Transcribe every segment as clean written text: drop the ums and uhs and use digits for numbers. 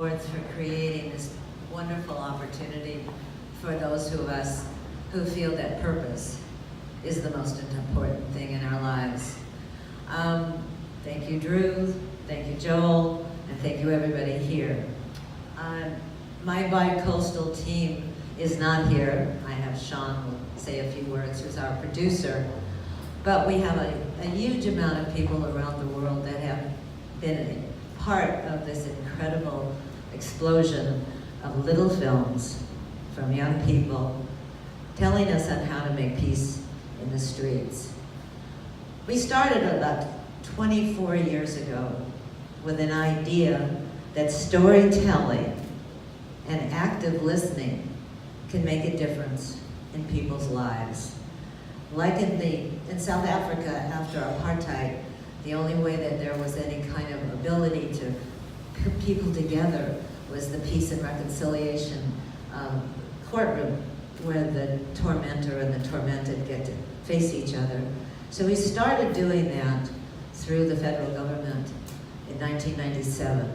Boards for creating this wonderful opportunity for those of us who feel that purpose is the most important thing in our lives. Thank you, Drew. Thank you, Joel. And thank you, everybody here. My bi-coastal team is not here. I have Sean will say a few words, who's our producer. But we have a huge amount of people around the world that have been part of this incredible explosion of little films from young people telling us on how to make peace in the streets. We started about 24 years ago with an idea that storytelling and active listening can make a difference in people's lives. Like in South Africa after apartheid, the only way that there was any kind of ability to put people together was the Peace and Reconciliation courtroom, where the tormentor and the tormented get to face each other. So we started doing that through the federal government in 1997,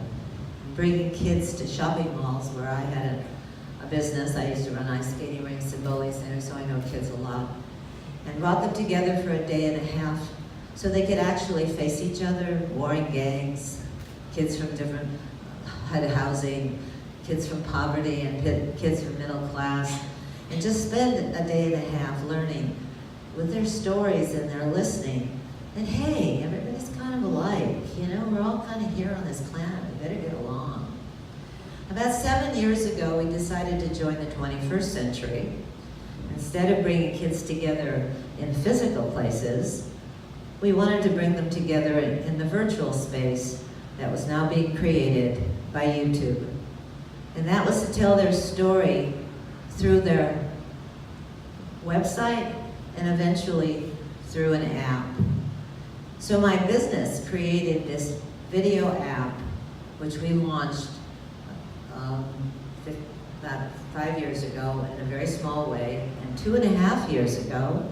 bringing kids to shopping malls where I had a business. I used to run ice skating rinks and bowling centers, so I know kids a lot. And brought them together for a day and a half so they could actually face each other, warring gangs, kids from different HUD housing, kids from poverty and kids from middle class, and just spend a day and a half learning with their stories and their listening. And hey, everybody's kind of alike, you know, we're all kind of here on this planet, we better get along. About 7 years ago, we decided to join the 21st century. Instead of bringing kids together in physical places, we wanted to bring them together in the virtual space that was now being created by YouTube. And that was to tell their story through their website and eventually through an app. So my business created this video app, which we launched about 5 years ago in a very small way, and 2.5 years ago,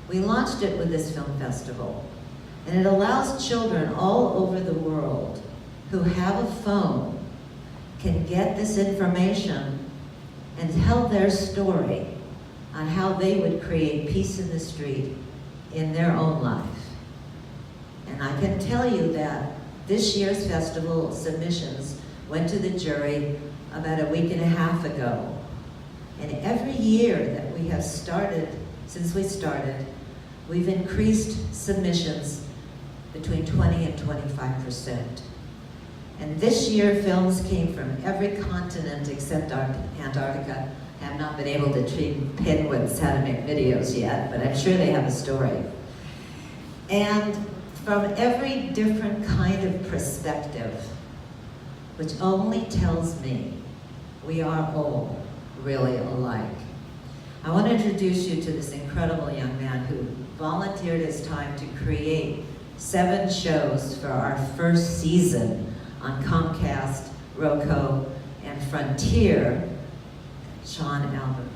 we launched it with this film festival. And it allows children all over the world who have a phone can get this information and tell their story on how they would create peace in the street in their own life. And I can tell you that this year's festival submissions went to the jury about a week and a half ago. And every year that we have started, since we started, we've increased submissions between 20 and 25%. And this year, films came from every continent except Antarctica. I have not been able to train penguins how to make videos yet, but I'm sure they have a story. And from every different kind of perspective, which only tells me we are all really alike. I want to introduce you to this incredible young man who volunteered his time to create 7 shows for our first season on Comcast, Roku, and Frontier, Sean Albert.